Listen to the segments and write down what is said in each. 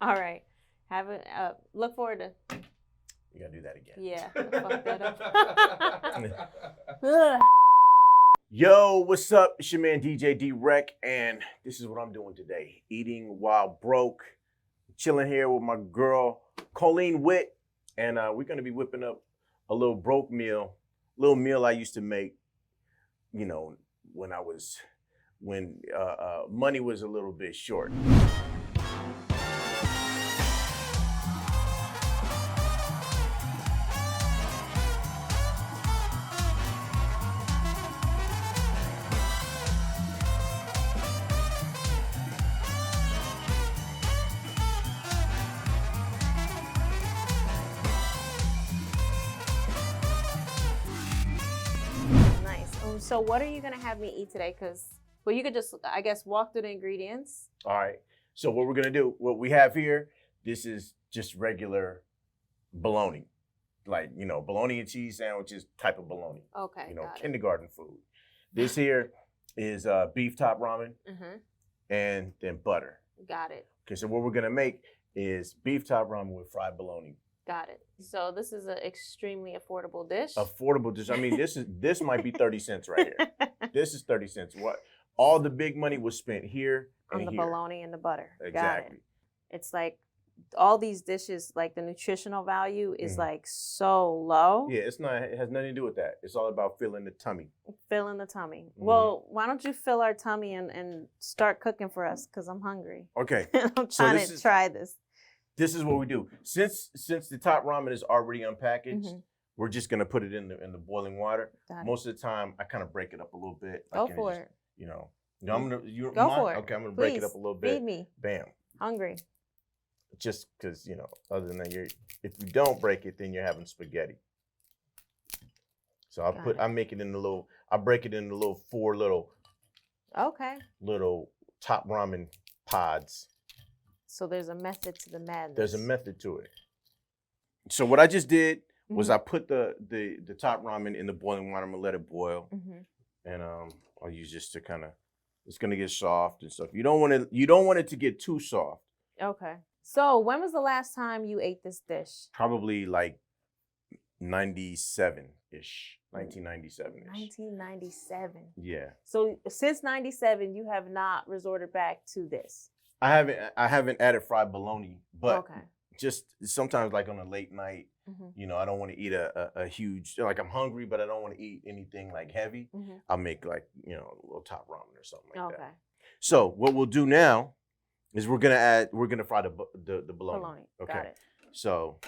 All right. Have it. Look forward to. You gotta do that again. Yeah. Fuck that up. Yo, what's up? It's your man DJ D-WREK, and this is what I'm doing today. Eating while broke. Chilling here with my girl, Colleen Witt, and we're gonna be whipping up a little broke meal, little meal I used to make, you know, when money was a little bit short. So what are you gonna have me eat today? Well, you could just, I guess, walk through the ingredients. All right. So what we're gonna do, what we have here, this is just regular bologna, like bologna and cheese sandwiches type of bologna. Okay. Kindergarten food. This here is beef top ramen, and then butter. Got it. Okay. So what we're gonna make is beef top ramen with fried bologna. Got it. So this is an extremely affordable dish. Affordable dish. I mean, this might be 30 cents right here. This is 30 cents. What? All the big money was spent here and on the here. Bologna and the butter. Exactly. Got it. It's like all these dishes, like the nutritional value is like so low. Yeah, it has nothing to do with that. It's all about filling the tummy. Filling the tummy. Well, why don't you fill our tummy and start cooking for us? Because I'm hungry. Okay. I'm trying to try this. This is what we do. Since the top ramen is already unpackaged, we're just gonna put it in the boiling water. Most of the time, I kind of break it up a little bit. Go for it. I'm gonna go for it. Okay, I'm gonna Please, break it up a little bit. Feed me. Bam. Hungry. Just because other than that, if you don't break it, then you're having spaghetti. So I break it in the little 4 little top ramen pods. So there's a method to the madness. There's a method to it. So what I just did was I put the top ramen in the boiling water. I'm gonna let it boil, and I'll use this to it's gonna get soft and stuff. You don't want it to get too soft. Okay. So when was the last time you ate this dish? Probably like 97-ish, 1997-ish. 1997. Yeah. So since 97, you have not resorted back to this. I haven't added fried bologna, but just sometimes like on a late night, I don't want to eat a huge, like I'm hungry, but I don't want to eat anything like heavy. I'll make like, a little top ramen or something like that. So what we'll do now is we're gonna fry the bologna. Okay. Got it. So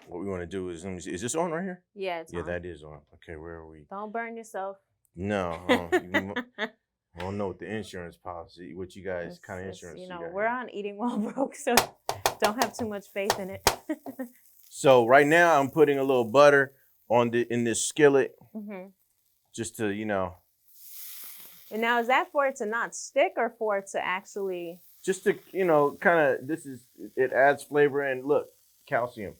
what we want to do is, let me see, is this on right here? Yeah, it's on. That is on. Okay, where are we? Don't burn yourself. No. I don't know what the insurance policy, what you guys kind of insurance you got. We're on Eating While Broke, so don't have too much faith in it. So right now I'm putting a little butter in this skillet, just to And now is that for it to not stick or for it to actually? Just to it adds flavor and look, calcium.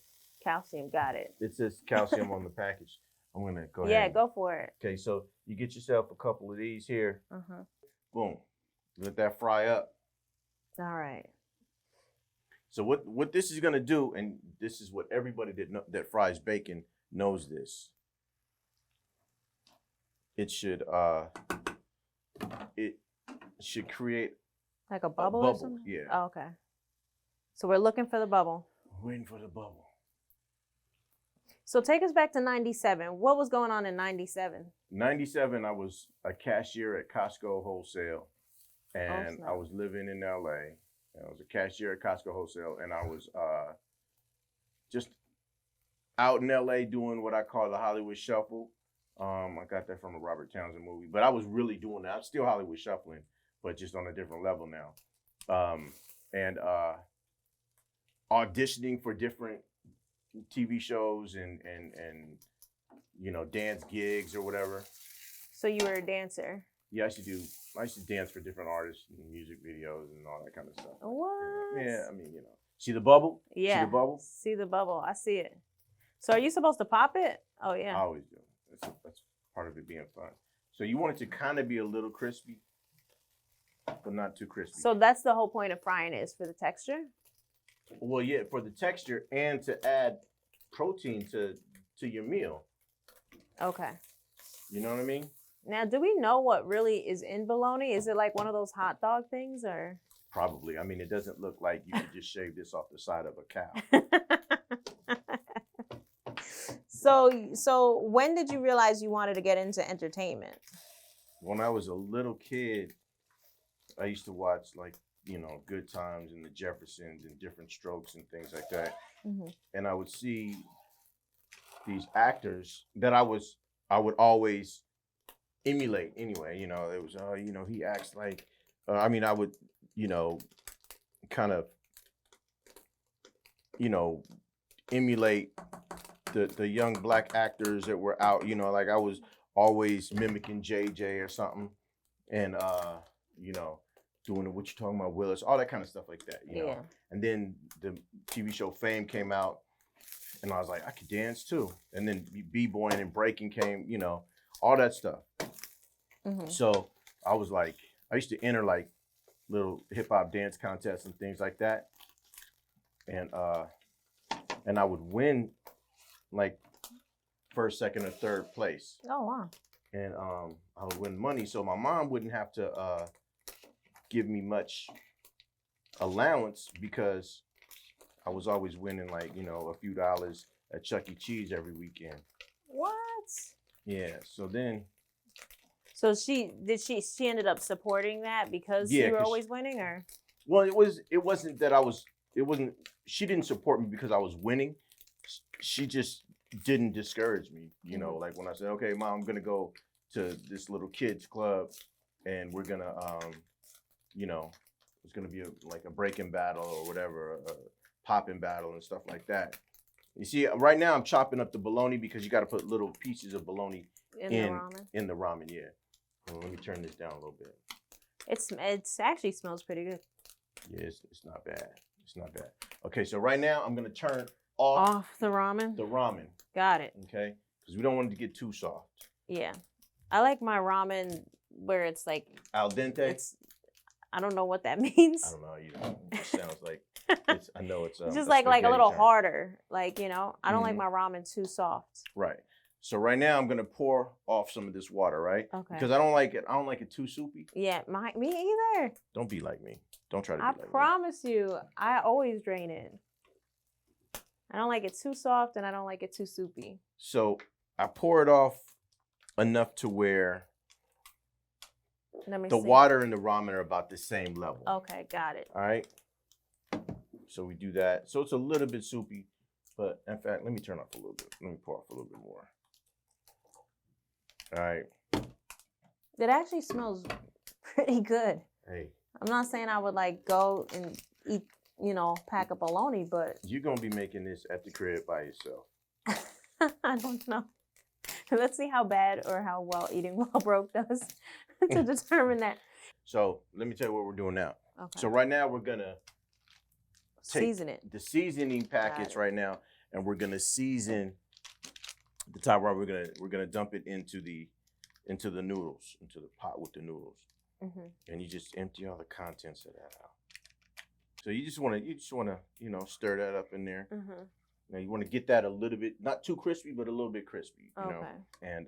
Calcium, got it. It says calcium on the package. I'm gonna go ahead. Yeah, go for it. Okay, so you get yourself a couple of these here. Boom. Let that fry up. All right. So what this is gonna do, and this is what everybody that fries bacon knows this. It should create like a bubble or something? Yeah. Oh, okay. So we're looking for the bubble. Waiting for the bubble. So take us back to 97. What was going on in 97? 97, I was a cashier at Costco Wholesale, and I was living in LA. I was a cashier at Costco Wholesale, and I was just out in LA doing what I call the Hollywood Shuffle. I got that from a Robert Townsend movie, but I was really doing that. I'm still Hollywood Shuffling, but just on a different level now. And auditioning for different TV shows and dance gigs or whatever. So you were a dancer? Yeah, I used to dance for different artists and music videos and all that kind of stuff. What? Yeah, I mean, see the bubble? Yeah. See the bubble? See the bubble. I see it. So are you supposed to pop it? Oh, yeah. I always do. That's part of it being fun. So you want it to kind of be a little crispy, but not too crispy. So that's the whole point of frying it, is for the texture? Well, yeah, for the texture and to add protein to your meal. Okay. You know what I mean? Now, do we know what really is in bologna? Is it like one of those hot dog things, or? Probably. I mean, it doesn't look like you could just shave this off the side of a cow. So when did you realize you wanted to get into entertainment? When I was a little kid, I used to watch like, you know, Good Times and the Jeffersons and Different Strokes and things like that. Mm-hmm. And I would see these actors that I would always emulate anyway. You know, it was, you know, he acts like, I mean, I would, you know, kind of, you know, emulate the young black actors that were out, you know, like I was always mimicking JJ or something. And, you know, doing what you talking about, Willis, all that kind of stuff like that, you know. And then the TV show Fame came out, and I was like, I could dance too. And then b-boying and breaking came, you know, all that stuff. Mm-hmm. So I was like, I used to enter like little hip hop dance contests and things like that, and I would win like first, second, or third place. Oh wow! And I would win money, so my mom wouldn't have to give me much allowance because I was always winning like, you know, a few dollars at Chuck E. Cheese every weekend. What? Yeah. So then. So she ended up supporting that because you were always winning, or? Well, it wasn't that she didn't support me because I was winning. She just didn't discourage me, you know, like when I said, okay, Mom, I'm gonna go to this little kids club and we're gonna you know, it's gonna be like a breaking battle or whatever, a popping battle and stuff like that. You see, right now I'm chopping up the bologna because you got to put little pieces of bologna in the ramen. Yeah. Let me turn this down a little bit. It's actually smells pretty good. Yeah, it's not bad. It's not bad. Okay, so right now I'm gonna turn off the ramen. The ramen. Got it. Okay, because we don't want it to get too soft. Yeah, I like my ramen where it's like al dente. I don't know what that means. I don't know either. It sounds like I know it's just like a little harder. Like, you know, I don't like my ramen too soft. Right. So right now I'm gonna pour off some of this water, right? Okay. Because I don't like it too soupy. Yeah, me either. Don't be like me. Don't try to be like me. I promise you, I always drain it. I don't like it too soft and I don't like it too soupy. So I pour it off enough to where the water and the ramen are about the same level. Okay, got it. All right. So we do that. So it's a little bit soupy, but in fact, let me turn off a little bit. Let me pour off a little bit more. All right. It actually smells pretty good. Hey. I'm not saying I would like go and eat, you know, pack a bologna, but you're gonna be making this at the crib by yourself. I don't know. Let's see how bad or how well eating while broke does to determine that. So let me tell you what we're doing now. Okay. So right now we're gonna season it. The seasoning packets right now, and we're gonna season the top right. We're gonna dump it into the noodles, into the pot with the noodles, and you just empty all the contents of that out. So you just wanna you know, stir that up in there. Now you want to get that a little bit, not too crispy, but a little bit crispy, you know. And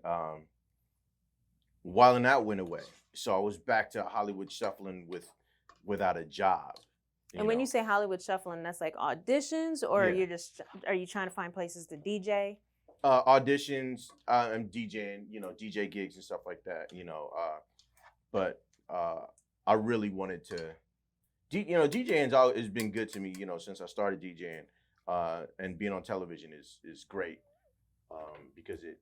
Wildling Out went away, so I was back to Hollywood shuffling without a job. And when you say Hollywood shuffling, that's like auditions, or are you trying to find places to DJ? Auditions, and DJing, you know, DJ gigs and stuff like that, you know. But I really wanted to, you know, DJing has been good to me, you know, since I started DJing. And being on television is great because it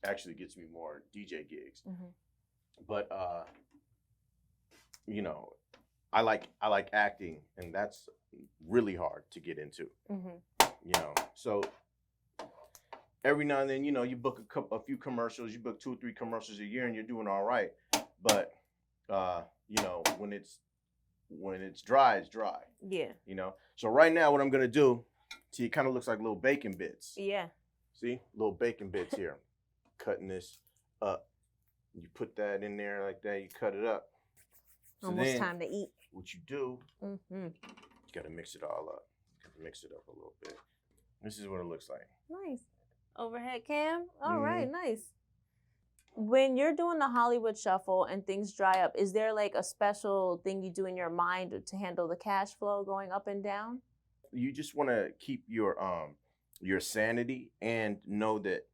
actually gets me more DJ gigs. But you know, I like acting, and that's really hard to get into. You know, so every now and then, you know, you book a few commercials, you book 2 or 3 commercials a year, and you're doing all right. But you know, when it's dry, it's dry. Yeah. You know. So right now, what I'm gonna do, see, it kind of looks like little bacon bits. Yeah. See, little bacon bits here. Cutting this up. You put that in there like that. You cut it up. So almost time to eat. What you do, you gotta mix it all up. mix it up a little bit. This is what it looks like. Nice. Overhead cam. All Mhm. right, nice. When you're doing the Hollywood shuffle and things dry up, is there like a special thing you do in your mind to handle the cash flow going up and down? You just want to keep your sanity and know that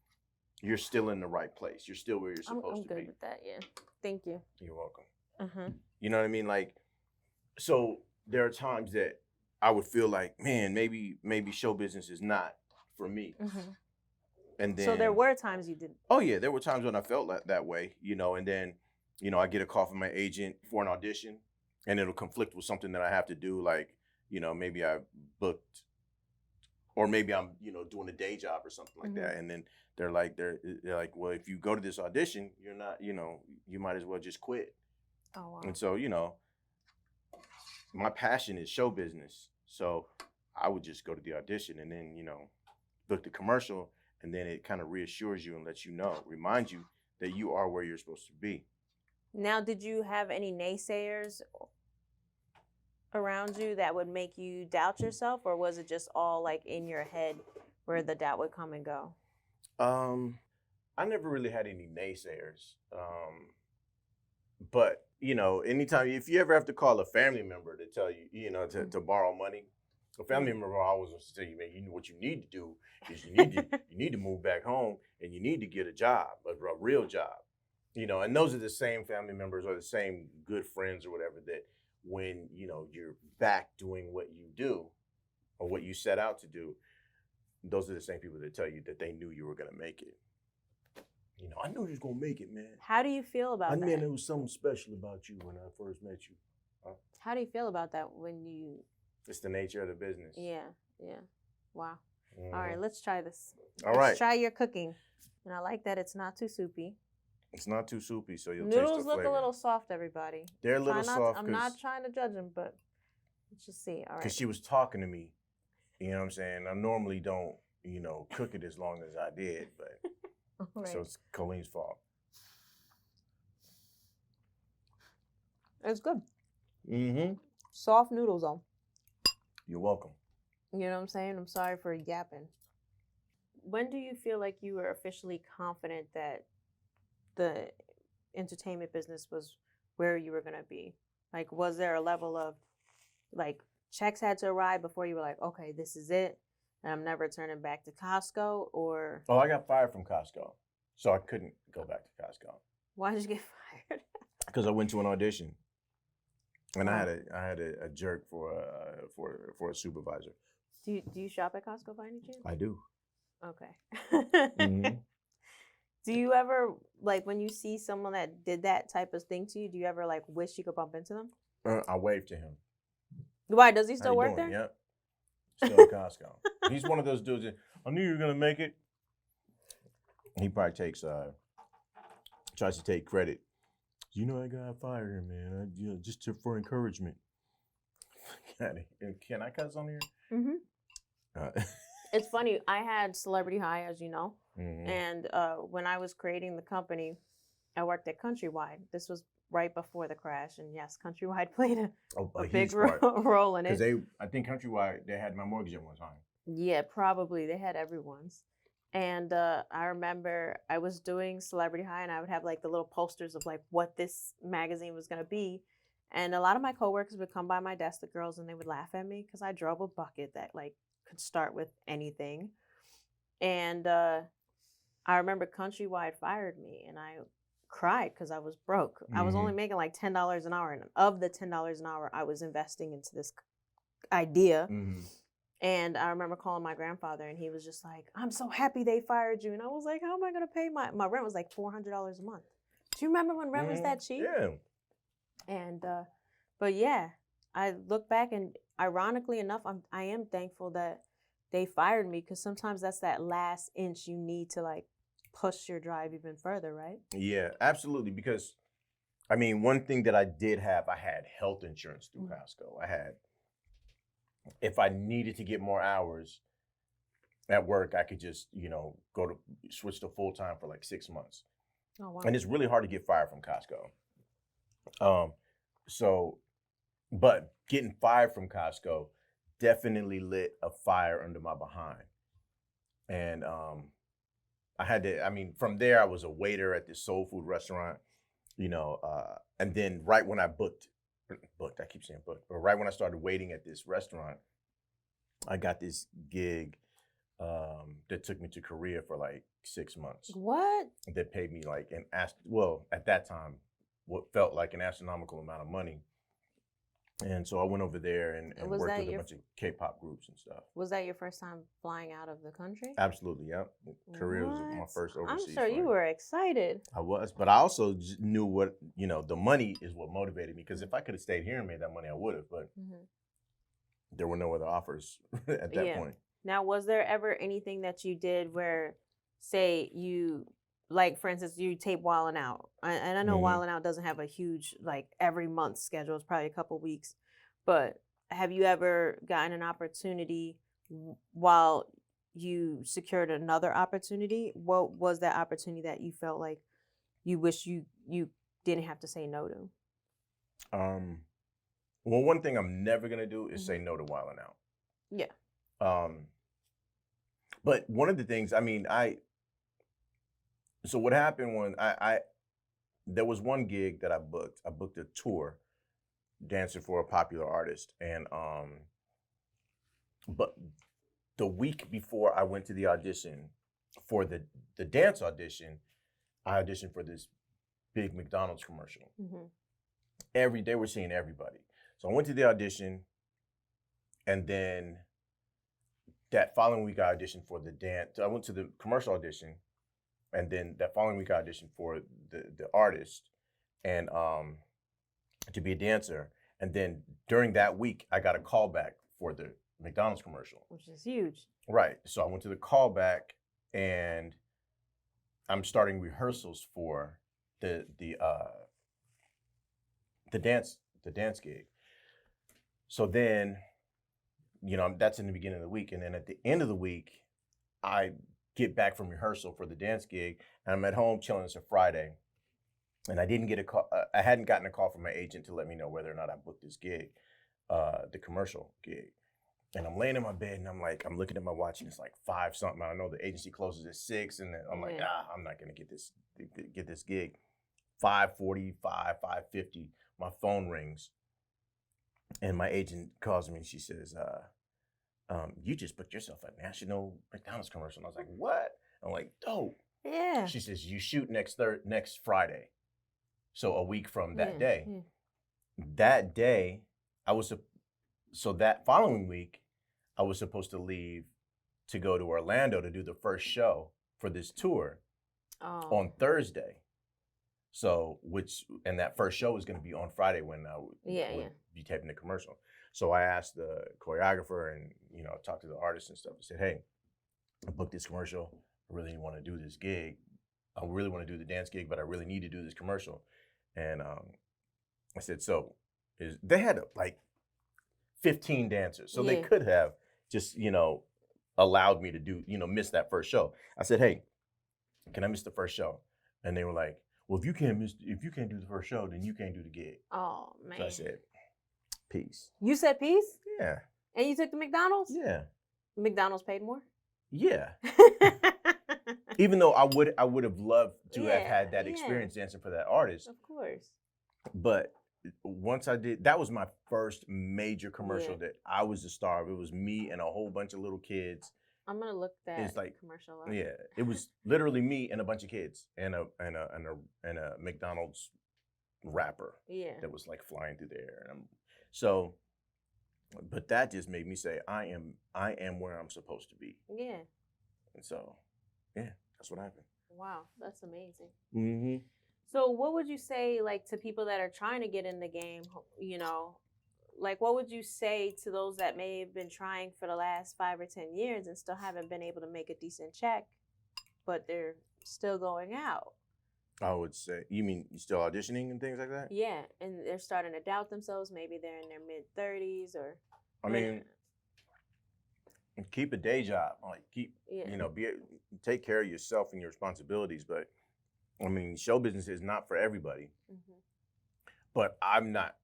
you're still in the right place. You're still where you're supposed I'm to good be. with that. Yeah. Thank you. You're welcome. Uh-huh. You know what I mean? Like, so there are times that I would feel like, man, maybe show business is not for me. Mm-hmm. And then, so there were times you didn't. Oh yeah, there were times when I felt that way, you know. And then, you know, I get a call from my agent for an audition, and it'll conflict with something that I have to do. Like, you know, maybe I booked, or maybe I'm, you know, doing a day job or something like that. And then they're like, well, if you go to this audition, you're not, you know, you might as well just quit. Oh wow. And so, you know, my passion is show business. So I would just go to the audition and then, you know, book the commercial, and then it kind of reassures you and lets you know, reminds you that you are where you're supposed to be. Now, did you have any naysayers around you that would make you doubt yourself, or was it just all like in your head where the doubt would come and go? I never really had any naysayers. But, you know, anytime, if you ever have to call a family member to tell you, you know, to borrow money, a family member always wants to tell you, man, you know what you need to do is you need to move back home and you need to get a job, a real job. You know, and those are the same family members or the same good friends or whatever that when, you know, you're back doing what you do or what you set out to do, those are the same people that tell you that they knew you were going to make it. You know, I knew you was going to make it, man. How do you feel about that? I mean, there was something special about you when I first met you. How do you feel about that when you... It's the nature of the business. Yeah. Wow. Mm-hmm. All right, let's try this. Let's try your cooking. And I like that it's not too soupy. It's not too soupy, so you'll taste the Noodles flavor. look a little soft, everybody. They're a little soft. I'm not trying to judge them, but let's just see. All right. Because she was talking to me. You know what I'm saying? I normally don't, you know, cook it as long as I did, but right. So it's Colleen's fault. It's good. Mm-hmm. Soft noodles, though. You're welcome. You know what I'm saying? I'm sorry for yapping. When do you feel like you were officially confident that the entertainment business was where you were going to be? Like, was there a level of, like, checks had to arrive before you were like, okay, this is it, and I'm never turning back to Costco, or... Oh, I got fired from Costco, so I couldn't go back to Costco. Why did you get fired? Because I went to an audition, and I had a jerk for a supervisor. Do you shop at Costco by any chance? I do. Okay. Mm-hmm. Do you ever, like, when you see someone that did that type of thing to you, do you ever, like, wish you could bump into them? I waved to him. Why? Does he still How you work doing? there? Yep. Still at Costco. He's one of those dudes that, I knew you were going to make it. He probably tries to take credit. You know, I got fired, man. Just for encouragement. Can I cuss on here? Mm-hmm. It's funny. I had Celebrity High, as you know. Mm-hmm. And when I was creating the company, I worked at Countrywide. This was right before the crash. And yes, Countrywide played a big role in it. Because I think Countrywide, they had my mortgage at one time. Yeah, probably. They had everyone's. And I remember I was doing Celebrity High, and I would have like the little posters of like what this magazine was going to be. And a lot of my coworkers would come by my desk, the girls, and they would laugh at me because I drove a bucket that like could start with anything. And I remember Countrywide fired me, and I cried because I was broke. Mm-hmm. I was only making like $10 an hour, and of the $10 an hour, I was investing into this idea. Mm-hmm. And I remember calling my grandfather, and he was just like, I'm so happy they fired you. And I was like, how am I going to pay my rent was like $400 a month. Do you remember when rent was that cheap? Yeah. And, but yeah, I look back, and ironically enough, I am thankful that they fired me, because sometimes that's that last inch you need to like push your drive even further, right? Yeah, absolutely. Because, I mean, one thing that I did have, I had health insurance through Costco. I had, if I needed to get more hours at work, I could just, you know, switch to full time for like 6 months. Oh, wow. And it's really hard to get fired from Costco. But getting fired from Costco, definitely lit a fire under my behind. And I had to, I mean, from there, I was a waiter at this soul food restaurant, and then right when I booked, I keep saying booked, but right when I started waiting at this restaurant, I got this gig that took me to Korea for like 6 months. What? That paid me like at that time, what felt like an astronomical amount of money. And so I went over there and worked with a bunch of K-pop groups and stuff. Was that your first time flying out of the country? Absolutely, yep. Korea was my first overseas I'm sure flight. you were excited. I was, but I also knew what, the money is what motivated me, because if I could have stayed here and made that money, I would have, but there were no other offers at that point. Now, was there ever anything that you did where, say, you, like, for instance, you tape Wildling Out, and I know Wildling Out doesn't have a huge, like, every month schedule. It's probably a couple weeks, but have you ever gotten an opportunity while you secured another opportunity? What was that opportunity that you felt like you wish you didn't have to say no to? Well, one thing I'm never gonna do is say no to Wildling Out. Yeah. But one of the things, I mean, so what happened when there was one gig that I booked. I booked a tour dancing for a popular artist. And but the week before I went to the audition for the dance audition, I auditioned for this big McDonald's commercial. They were seeing everybody. So I went to the audition, and then that following week I auditioned for the dance. I went to the commercial audition, and then that following week I auditioned for the artist and to be a dancer. And then during that week, I got a call back for the McDonald's commercial, which is huge. Right. So I went to the callback, and I'm starting rehearsals for the dance gig. So then, that's in the beginning of the week. And then at the end of the week, I get back from rehearsal for the dance gig, and I'm at home chilling. It's a Friday, and I didn't get a call. I hadn't gotten a call from my agent to let me know whether or not I booked this gig, the commercial gig. And I'm laying in my bed, and I'm looking at my watch, and it's like 5 something. I know the agency closes at 6, and then I'm like, I'm not gonna get this gig. 5:45, 5:50, my phone rings, and my agent calls me, and she says, you just booked yourself a national McDonald's commercial. And I was like, what? I'm like, dope. Yeah. She says, you shoot next Friday. So a week from that day. Yeah. That day, that following week, I was supposed to leave to go to Orlando to do the first show for this tour on Thursday. So, and that first show was going to be on Friday when I would be taping the commercial. So I asked the choreographer and, talked to the artist and stuff. I said, hey, I booked this commercial. I really want to do this gig. I really want to do the dance gig, but I really need to do this commercial. And I said, they had like 15 dancers. So they could have just, allowed me to do, miss that first show. I said, hey, can I miss the first show? And they were like, well, if you can't do the first show, then you can't do the gig. Oh, man. So I said, peace. You said peace? Yeah. And you took the McDonald's? Yeah. McDonald's paid more? Yeah. Even though I would have loved to have had that experience dancing for that artist. Of course. But once I did, that was my first major commercial that I was the star of. It was me and a whole bunch of little kids. I'm gonna look that commercial up. Yeah, it was literally me and a bunch of kids and a McDonald's wrapper. Yeah. That was like flying through the air. But that just made me say, I am where I'm supposed to be. Yeah. And so, yeah, that's what happened. Wow, that's amazing. Mm-hmm. So what would you say, like, to people that are trying to get in the game, like, what would you say to those that may have been trying for the last 5 or 10 years and still haven't been able to make a decent check, but they're still going out? I would say, you mean you're still auditioning and things like that? Yeah, and they're starting to doubt themselves. Maybe they're in their mid-30s or... I mean, keep a day job. Like, take care of yourself and your responsibilities. But, I mean, show business is not for everybody. Mm-hmm. But I'm not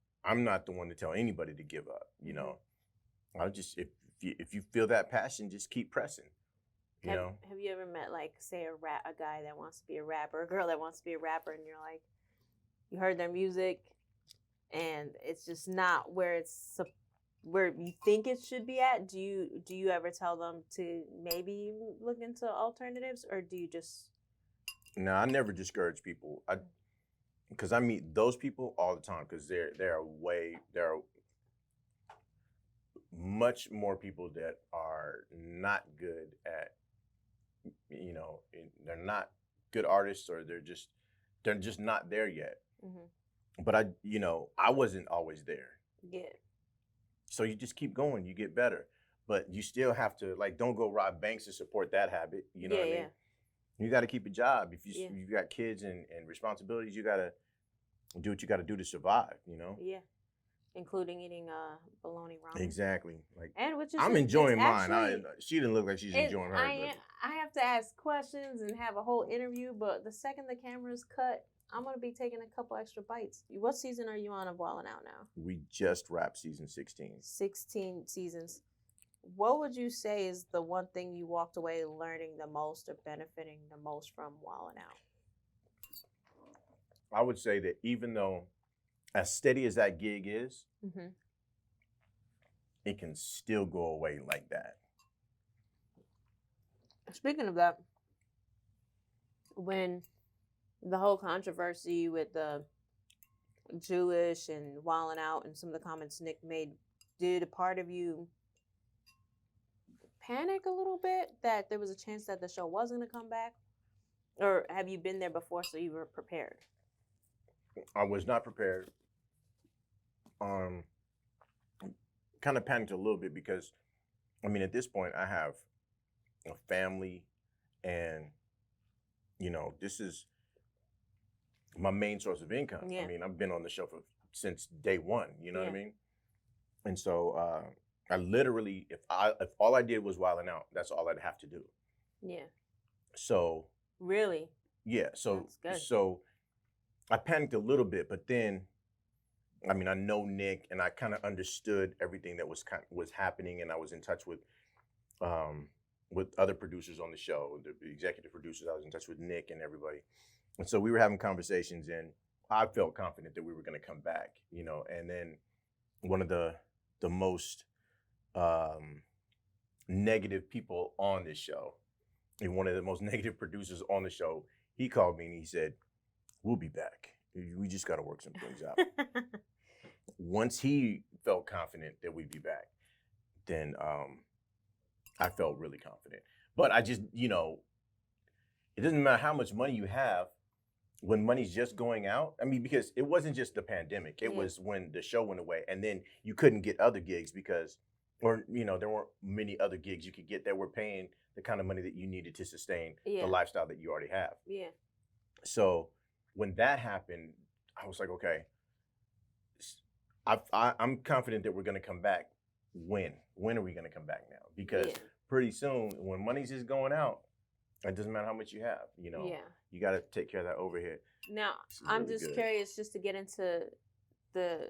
the one to tell anybody to give up, I just if you feel that passion, just keep pressing. You know. Have you ever met like say a guy that wants to be a rapper, a girl that wants to be a rapper, and you're like, you heard their music, and it's just not where you think it should be at? Do you ever tell them to maybe look into alternatives, or do you just? No, I never discourage people. Because I meet those people all the time because there are much more people that are not good at, you know, they're not good artists, or they're just not there yet. Mm-hmm. But I wasn't always there. Yeah. So you just keep going, you get better, but you still have to, like, don't go rob banks to support that habit. You know what I mean? You got to keep a job. If you've got kids and responsibilities, you got to do what you got to do to survive, you know? Yeah. Including eating bologna ramen. Exactly. Like, and which is I'm enjoying mine. She didn't look like she's enjoying hers. I have to ask questions and have a whole interview, but the second the camera's cut, I'm going to be taking a couple extra bites. What season are you on of Wildling Out now? We just wrapped season 16. 16 seasons. What would you say is the one thing you walked away learning the most or benefiting the most from Wildling Out? I would say that even though as steady as that gig is, mm-hmm. it can still go away like that. Speaking of that, when the whole controversy with the Jewish and Wildling Out and some of the comments Nick made, did a part of you panic a little bit that there was a chance that the show was going to come back? Or have you been there before so you were prepared? I was not prepared. Kind of panicked a little bit because, I mean, at this point I have a family and, you know, this is my main source of income. Yeah. I mean, I've been on the show since day one, you know what I mean? And so I literally, if all I did was Wildling Out, that's all I'd have to do. Yeah. So. Really? Yeah. So, so I panicked a little bit, but then, I mean, I know Nick, and I kind of understood everything that was happening, and I was in touch with other producers on the show, the executive producers. I was in touch with Nick and everybody, and so we were having conversations, and I felt confident that we were going to come back, you know. And then one of the most negative people on this show, and one of the most negative producers on the show, he called me and he said, "We'll be back. We just got to work some things out." Once he felt confident that we'd be back, then I felt really confident. But I just, you know, it doesn't matter how much money you have when money's just going out. I mean, because it wasn't just the pandemic. It was when the show went away, and then you couldn't get other gigs because, or, you know, there weren't many other gigs you could get that were paying the kind of money that you needed to sustain the lifestyle that you already have. Yeah. So when that happened, I was like, okay, I'm confident that we're going to come back. When are we going to come back now? Because pretty soon, when money's just going out, it doesn't matter how much you have, you know. You got to take care of that overhead. Now, I'm really just curious, just to get into the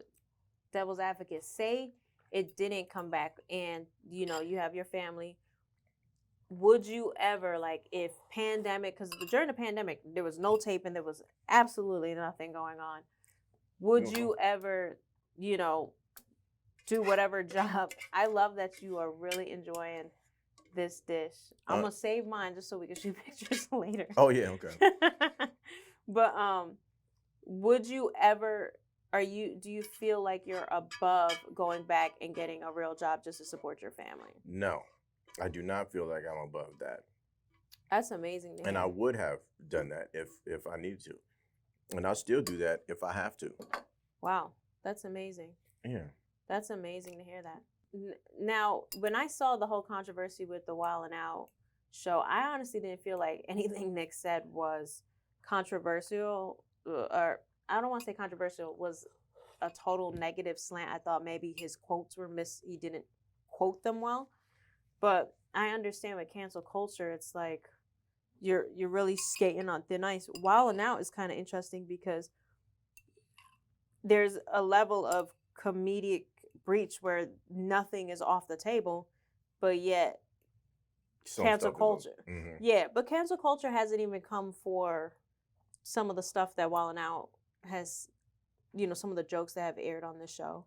devil's advocate. Say it didn't come back, and you know you have your family. Would you ever, like, if pandemic? Because during the pandemic, there was no taping, there was absolutely nothing going on. Would you ever, you know, do whatever job? I love that you are really enjoying this dish. I'm gonna save mine just so we can shoot pictures later. Oh yeah, okay. But would you ever? Do you feel like you're above going back and getting a real job just to support your family? No, I do not feel like I'm above that. That's amazing to hear. And I would have done that if I needed to, and I'll still do that if I have to. Wow, that's amazing. Yeah, that's amazing to hear that. Now, when I saw the whole controversy with the Wildling Out show, I honestly didn't feel like anything Nick said was controversial, or I don't want to say controversial, was a total negative slant. I thought maybe his quotes were he didn't quote them well. But I understand with cancel culture, it's like you're really skating on thin ice. Wildling Out is kind of interesting because there's a level of comedic breach where nothing is off the table, but yet Some cancel stuff is culture. Mhm. Yeah, but cancel culture hasn't even come for some of the stuff that Wildling Out has, some of the jokes that have aired on the show.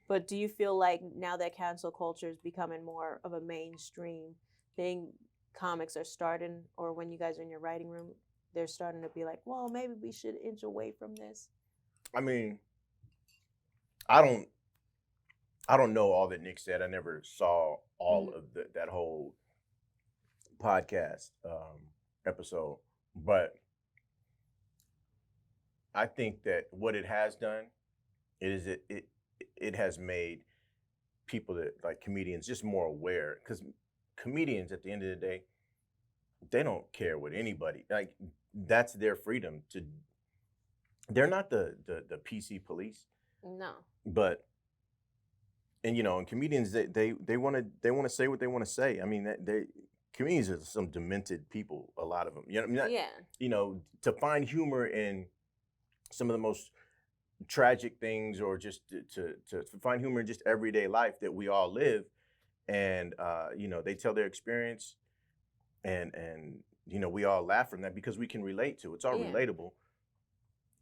But do you feel like now that cancel culture is becoming more of a mainstream thing, comics are starting, or when you guys are in your writing room, they're starting to be like, well, maybe we should inch away from this? I mean, I don't know all that Nick said. I never saw all of that whole podcast episode, but I think that what it has done is it has made people that like comedians just more aware, because comedians at the end of the day, they don't care what anybody, like, that's their freedom to, they're not the PC police, No. but and comedians, they want to say what they want to say. I mean, they comedians are some demented people, a lot of them. I mean, Yeah. To find humor in some of the most tragic things, or just to find humor in just everyday life that we all live, and they tell their experience, and we all laugh from that because we can relate to it. It's all Yeah. relatable.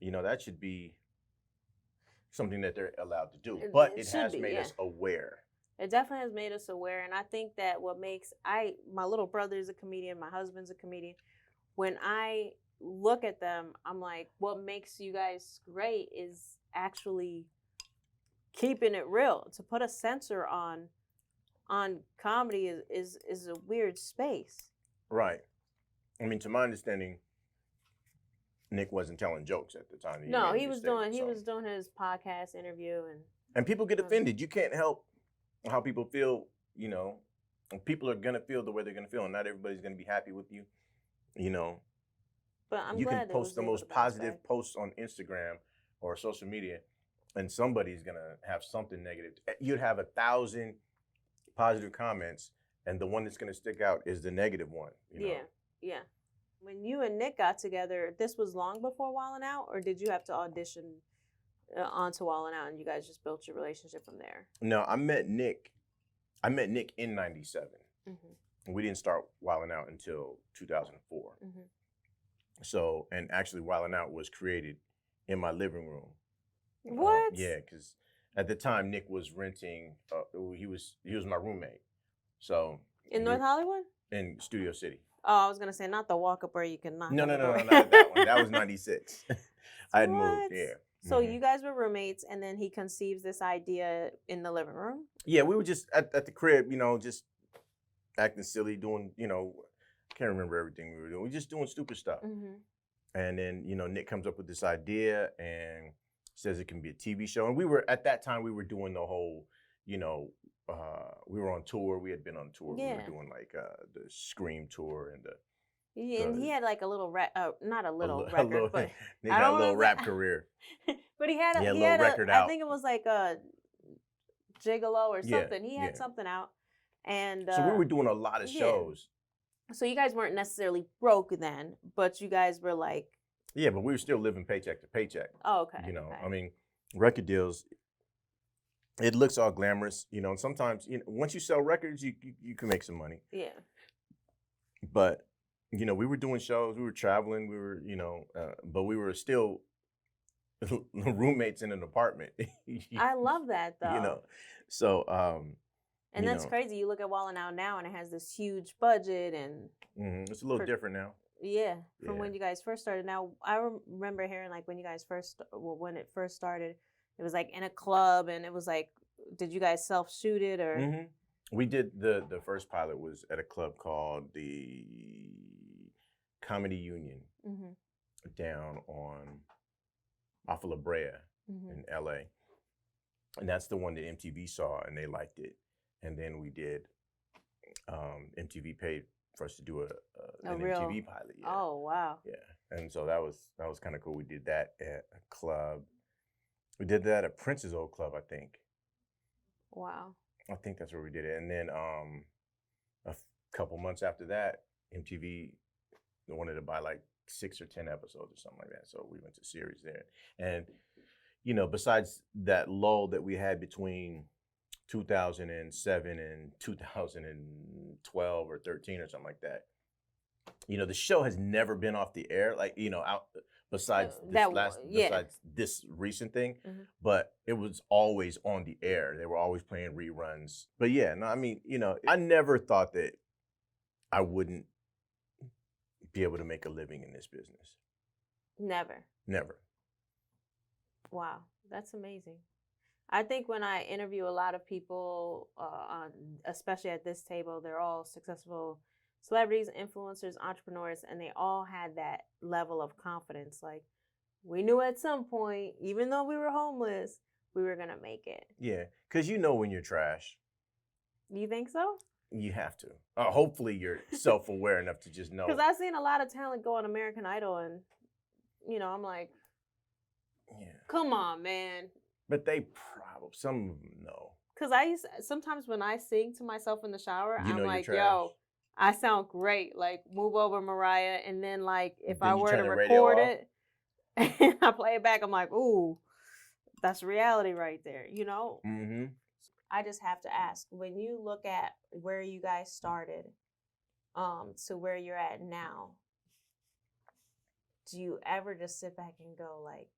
That should be something that they're allowed to do, but it has made us aware. It definitely has made us aware, and I think that what makes my little brother is a comedian, my husband's a comedian. When I look at them, I'm like, what makes you guys great is actually keeping it real. To put a censor on comedy is a weird space. Right. I mean, to my understanding, Nick wasn't telling jokes at the time. No, he was doing his podcast interview, and people get offended. You can't help how people feel. People are gonna feel the way they're gonna feel, and not everybody's gonna be happy with you. But I'm you glad can post the most positive posts on Instagram or social media, and somebody's gonna have something negative. You'd have 1,000 positive comments, and the one that's gonna stick out is the negative one. Yeah. When you and Nick got together, this was long before Wildling Out, or did you have to audition onto Wildling Out, and you guys just built your relationship from there? No, I met Nick in '97. Mm-hmm. We didn't start Wildling Out until 2004. Mm-hmm. So, and actually, Wildling Out was created in my living room. What? Yeah, because at the time Nick was renting. He was my roommate. So in North Hollywood? In Studio City. Oh, I was gonna say not the walk up where you can knock. No, not that one. That was '96. I had moved. Yeah. So you guys were roommates, and then he conceives this idea in the living room? Yeah, we were just at the crib, just acting silly, doing, can't remember everything we were doing. We were just doing stupid stuff. Mm-hmm. And then, Nick comes up with this idea and says it can be a TV show. And at that time, we were doing the whole, we were on tour. We had been on tour. Yeah. We were doing like the Scream tour and and he had like a little not a little record, but he had a little rap career. But he had a little record out. I think it was like a Gigolo or something. He had something out, and so we were doing a lot of shows. So you guys weren't necessarily broke then, but you guys were like. Yeah, but we were still living paycheck to paycheck. Oh, okay. Okay. I mean, record deals. It looks all glamorous, and sometimes, once you sell records, you can make some money. Yeah. But. We were doing shows, we were traveling, we were, but we were still roommates in an apartment. I love that, though. So. And that's crazy. You look at Wildling Out now, and it has this huge budget, and it's a little different now. Yeah, from when you guys first started. Now, I remember hearing like when when it first started, it was like in a club, and it was like, did you guys self-shoot it or? Mm-hmm. We did the first pilot was at a club called the Comedy Union down off of La Brea in LA. And that's the one that MTV saw and they liked it. And then we did, MTV paid for us to do an MTV pilot. Yeah. Oh, wow. Yeah. And so that was kind of cool. We did that at a club. We did that at Prince's old club, I think. Wow. I think that's where we did it. And then a couple months after that, MTV wanted to buy like 6 or 10 episodes or something like that. So we went to series there. And, besides that lull that we had between 2007 and 2012 or 13 or something like that, the show has never been off the air, like, out besides besides this recent thing, but it was always on the air. They were always playing reruns. But yeah, no, I mean, I never thought that I wouldn't be able to make a living in this business. Never. Wow, that's amazing. I think when I interview a lot of people, especially at this table, they're all successful celebrities, influencers, entrepreneurs, and they all had that level of confidence. Like, we knew at some point, even though we were homeless, we were going to make it. Yeah, because when you're trash. You think so? You have to. Hopefully you're self-aware enough to just know. Because I've seen a lot of talent go on American Idol, and, I'm like, come on, man. But they probably, some of them know. Because sometimes when I sing to myself in the shower, I'm like, trash. yo, I sound great. Like, move over, Mariah. And then, like, if I were to record it and I play it back, I'm like, ooh, that's reality right there, Mm-hmm. I just have to ask, when you look at where you guys started to where you're at now, do you ever just sit back and go, like,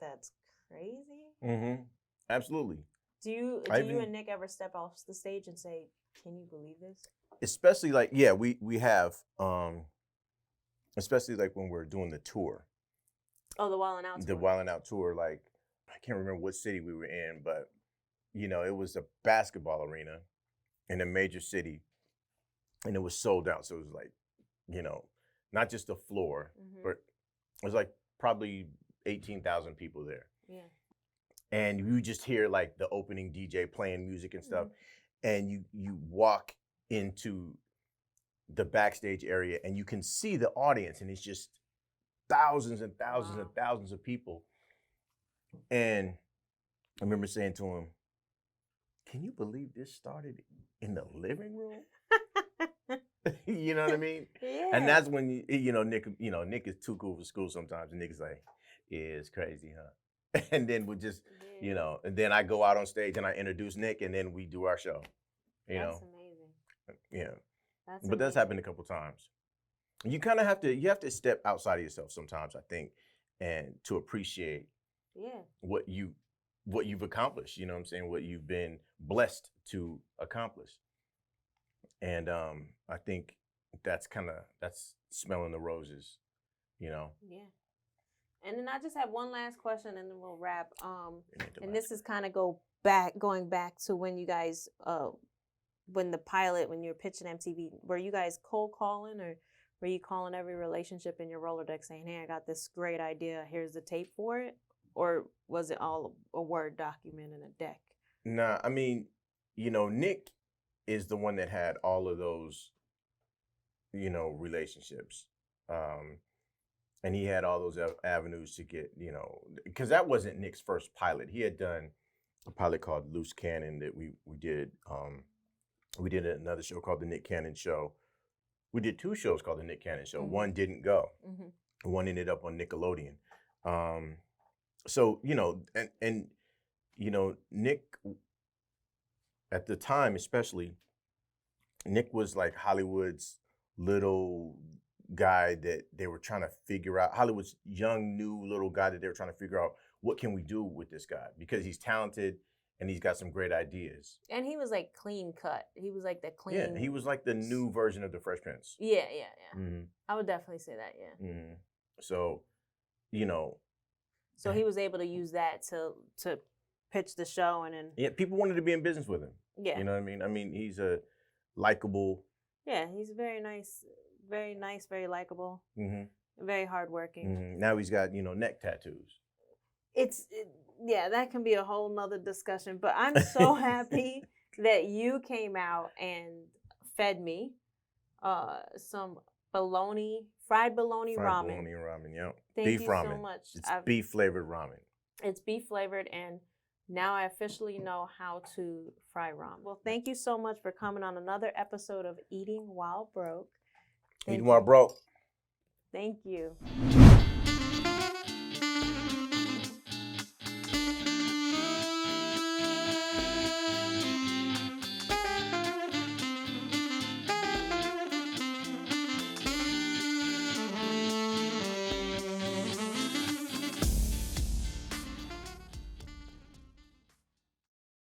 that's crazy? Mm-hmm. Absolutely. Do you and Nick ever step off the stage and say, can you believe this? Especially like, we have, especially like when we're doing the tour. Oh, the Wildling Out tour. The Wildling Out tour, like, I can't remember what city we were in, but, it was a basketball arena in a major city, and it was sold out. So it was like, not just the floor, but it was like probably 18,000 people there. Yeah. And you just hear like the opening DJ playing music and stuff, and you walk into the backstage area and you can see the audience, and it's just thousands and thousands and thousands of people. And I remember saying to him, can you believe this started in the living room? You know what I mean? Yeah. And that's when Nick is too cool for school sometimes, and Nick is like, yeah, it's crazy, huh? And then we just, and then I go out on stage and I introduce Nick, and then we do our show. That's amazing. Yeah. That's happened a couple times. You kind of have to step outside of yourself sometimes, I think, and to appreciate what you've accomplished, you know what I'm saying, what you've been blessed to accomplish. And I think that's smelling the roses, Yeah. And then I just have one last question, and then we'll wrap. And this is kind of going back to when you guys, when you're pitching MTV, were you guys cold calling, or were you calling every relationship in your Rolodex saying, hey, I got this great idea, here's the tape for it? Or was it all a Word document in a deck? Nah, I mean, Nick is the one that had all of those, relationships. And he had all those avenues to get, because that wasn't Nick's first pilot. He had done a pilot called Loose Cannon that we did. We did another show called The Nick Cannon Show. We did 2 shows called The Nick Cannon Show. One didn't go. One ended up on Nickelodeon. So, Nick, at the time especially, Nick was like Hollywood's little guy that they were trying to figure out, Hollywood's young, new little guy that they were trying to figure out, what can we do with this guy? Because he's talented and he's got some great ideas. And he was like clean cut. He was like the clean. Yeah, he was like the new version of the Fresh Prince. Yeah. I would definitely say that, yeah. So, So he was able to use that to pitch the show, and then. Yeah, people wanted to be in business with him. Yeah. You know what I mean? I mean, he's a likable. Yeah, he's very nice, very likable, very hardworking. Now he's got, neck tattoos. That can be a whole nother discussion, but I'm so happy that you came out and fed me some fried bologna ramen. Fried bologna ramen, yeah. Thank beef you ramen. so much. It's beef flavored ramen. It's beef flavored, and now I officially know how to fry ramen. Well, thank you so much for coming on another episode of Eating While Broke. Eating While Broke. Thank you.